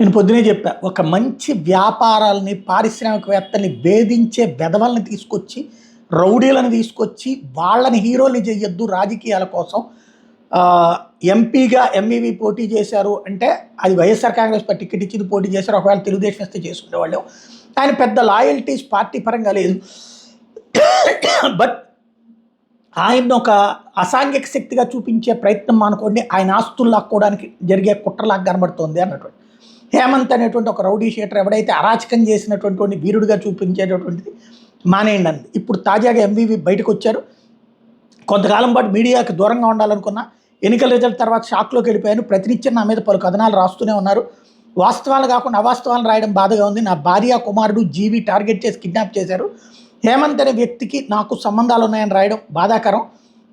నేను పొద్దునే చెప్పా. ఒక మంచి వ్యాపారాలని, పారిశ్రామికవేత్తల్ని వేధించే వెధవల్ని తీసుకొచ్చి, రౌడీలను తీసుకొచ్చి, వాళ్ళని హీరోల్ని చెయ్యొద్దు రాజకీయాల కోసం. ఎంపీగా ఎంఈవి పోటీ చేశారు అంటే, అది వైఎస్ఆర్ కాంగ్రెస్ పార్టీ టికెట్ ఇచ్చింది పోటీ చేశారు. ఒకవేళ తెలుగుదేశం ఇస్తే చేసుకునేవాళ్ళు. ఆయన పెద్ద లాయల్టీస్ పార్టీ పరంగా లేదు. బట్ ఆయన్ని ఒక అసాంఘిక శక్తిగా చూపించే ప్రయత్నం అనుకోండి, ఆయన ఆస్తులు లాక్కోవడానికి జరిగే కుట్రలాగా కనబడుతోంది అన్నటువంటి. హేమంత్ అనేటువంటి ఒక రౌడీ షీటర్ ఎవడైతే అరాచకం చేసినటువంటి వీరుడిగా చూపించేటటువంటిది మానేయండి అంది. ఇప్పుడు తాజాగా ఎంవీవి బయటకు వచ్చారు. కొంతకాలం పాటు మీడియాకి దూరంగా ఉండాలనుకున్నా, ఎన్నికల రిజల్ట్ తర్వాత షాక్లోకి వెళ్ళిపోయాను. ప్రతినిత్యం నా మీద పలు కథనాలు రాస్తూనే ఉన్నారు. వాస్తవాలు కాకుండా అవాస్తవాలు రాయడం బాధగా ఉంది. నా భార్య కుమారుడు జీవి టార్గెట్ చేసి కిడ్నాప్ చేశారు. హేమంత్ అనే వ్యక్తికి నాకు సంబంధాలు ఉన్నాయని రాయడం బాధాకరం.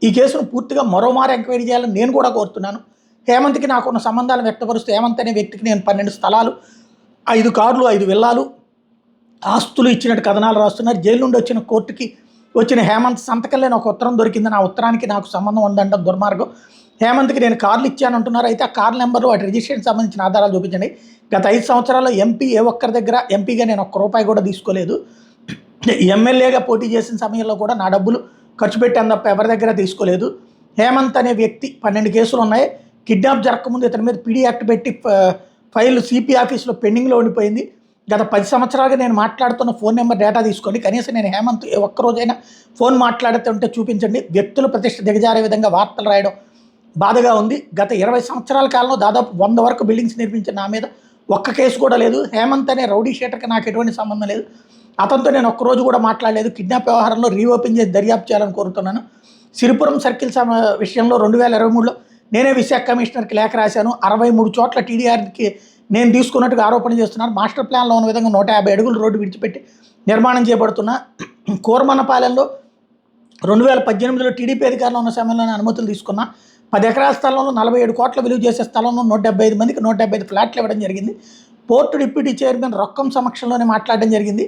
ఈ కేసును పూర్తిగా మరోమారు ఎంక్వైరీ చేయాలని నేను కూడా కోరుతున్నాను. హేమంత్కి నాకున్న సంబంధాలు వ్యక్తపరుస్తూ హేమంత్ అనే వ్యక్తికి నేను 12 స్థలాలు, 5 కార్లు, 5 విల్లాలు, ఆస్తులు ఇచ్చినట్టు కథనాలు రాస్తున్నారు. జైలు నుండి వచ్చిన కోర్టుకి వచ్చిన హేమంత్ సంతకం లేని ఒక ఉత్తరం దొరికింది. నా ఉత్తరానికి నాకు సంబంధం ఉందంటే దుర్మార్గం. హేమంత్కి నేను కార్లు ఇచ్చానంటున్నారు. అయితే ఆ కార్ నెంబర్లు, వాటి రిజిస్ట్రేషన్ సంబంధించిన ఆధారాలు చూపించండి. గత 5 సంవత్సరాల్లో ఎంపీ ఏ ఒక్కరి దగ్గర ఎంపీగా నేను ₹1 కూడా తీసుకోలేదు. ఎమ్మెల్యేగా పోటీ చేసిన సమయంలో కూడా నా డబ్బులు ఖర్చు పెట్టాను తప్ప ఎవరి దగ్గర తీసుకోలేదు. హేమంత్ అనే వ్యక్తి 12 కేసులు ఉన్నాయి. కిడ్నాప్ జరగకముందు ఇతని మీద పీడీ యాక్ట్ పెట్టి ఫైల్ సిపి ఆఫీస్లో పెండింగ్లో ఉండిపోయింది. గత 10 సంవత్సరాలుగా నేను మాట్లాడుతున్న ఫోన్ నెంబర్ డేటా తీసుకోండి. కనీసం నేను హేమంత్ ఒక్కరోజైనా ఫోన్ మాట్లాడుతుంటే చూపించండి. వ్యక్తుల ప్రతిష్ట దిగజారే విధంగా వార్తలు రాయడం బాధగా ఉంది. గత 20 సంవత్సరాల కాలంలో దాదాపు 100 వరకు బిల్డింగ్స్ నిర్మించిన నా మీద ఒక్క కేసు కూడా లేదు. హేమంత్ అనే రౌడీ షీటర్కి నాకు ఎటువంటి సంబంధం లేదు. అతనితో నేను ఒక్కరోజు కూడా మాట్లాడలేదు. కిడ్నాప్ వ్యవహారంలో రీఓపెన్ చేసి దర్యాప్తు చేయాలని కోరుతున్నాను. సిరిపురం సర్కిల్ విషయంలో 2023లో నేనే విశాఖ కమిషనర్కి లేఖ రాశాను. 63 చోట్ల టీడీఆర్కి నేను తీసుకున్నట్టుగా ఆరోపణ చేస్తున్నారు. మాస్టర్ ప్లాన్లో ఉన్న విధంగా 150 అడుగులు రోడ్డు విడిచిపెట్టి నిర్మాణం చేయబడుతున్న కోరమన్నపాలెంలో 2018లో టీడీపీ అధికారంలో ఉన్న సమయంలోనే అనుమతులు తీసుకున్న 10 ఎకరాల స్థలంలో 47 కోట్ల విలువ చేసే స్థలంలో 175 మందికి 175 ఫ్లాట్లు ఇవ్వడం జరిగింది. పోర్టు డిప్యూటీ చైర్మన్ రొక్కం సమక్షంలోనే మాట్లాడడం జరిగింది.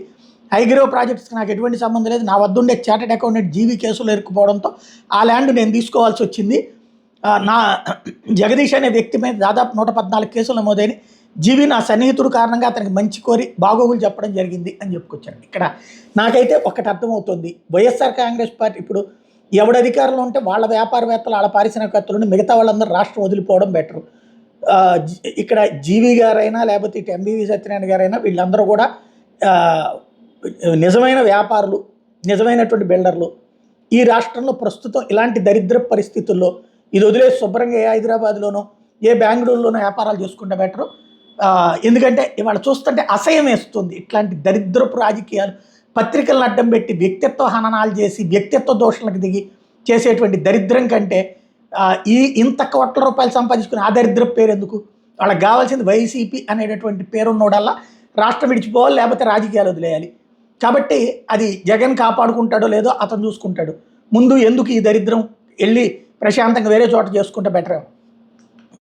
హైగ్రేవ్ ప్రాజెక్ట్స్కి నాకు ఎటువంటి సంబంధం లేదు. నా వద్ద ఉండే చార్టెడ్ అకౌంటెంట్ జీవి కేసులో ఇరుక్కుపోవడంతో ఆ ల్యాండ్ నేను తీసుకోవాల్సి వచ్చింది. నా జగదీష్ అనే వ్యక్తి మీద దాదాపు 114 కేసులు నమోదైన జీవి నా సన్నిహితుడు కారణంగా అతనికి మంచి కోరి బాగోగులు చెప్పడం జరిగింది అని చెప్పుకొచ్చారు. ఇక్కడ నాకైతే ఒకటి అర్థమవుతుంది. వైఎస్ఆర్ కాంగ్రెస్ పార్టీ ఇప్పుడు ఎవడు అధికారంలో ఉంటే వాళ్ళ వ్యాపారవేత్తలు, వాళ్ళ పారిశ్రామికవేత్తలు, మిగతా వాళ్ళందరూ రాష్ట్రం వదిలిపోవడం బెటరు. ఇక్కడ జీవి గారైనా లేకపోతే ఇటు ఎంబీవి సత్యనారాయణ గారైనా వీళ్ళందరూ కూడా నిజమైన వ్యాపారులు, నిజమైనటువంటి బిల్డర్లు. ఈ రాష్ట్రంలో ప్రస్తుతం ఇలాంటి దరిద్ర పరిస్థితుల్లో ఇది వదిలేసి శుభ్రంగా ఏ హైదరాబాద్లోనో ఏ బెంగళూరులోనో వ్యాపారాలు చేసుకుంటే బెటరు. ఎందుకంటే ఇవాళ చూస్తుంటే అసహ్యం వేస్తుంది. ఇట్లాంటి దరిద్రపు రాజకీయాలు, పత్రికలను అడ్డం పెట్టి వ్యక్తిత్వ హననాలు చేసి వ్యక్తిత్వ దోషణలకు దిగి చేసేటువంటి దరిద్రం కంటే ఇంత కోట్ల రూపాయలు సంపాదించుకుని ఆ దరిద్రపు పేరు ఎందుకు? వాళ్ళకి కావాల్సింది వైసీపీ అనేటటువంటి పేరున్నోడల్లా రాష్ట్రం విడిచిపోవాలి, లేకపోతే రాజకీయాలు వదిలేయాలి. కాబట్టి అది జగన్ కాపాడుకుంటాడో లేదో అతను చూసుకుంటాడు. ముందు ఎందుకు ఈ దరిద్రం, వెళ్ళి ప్రశాంతంగా వేరే చోట చేసుకుంటే బెటర్ ఏమో.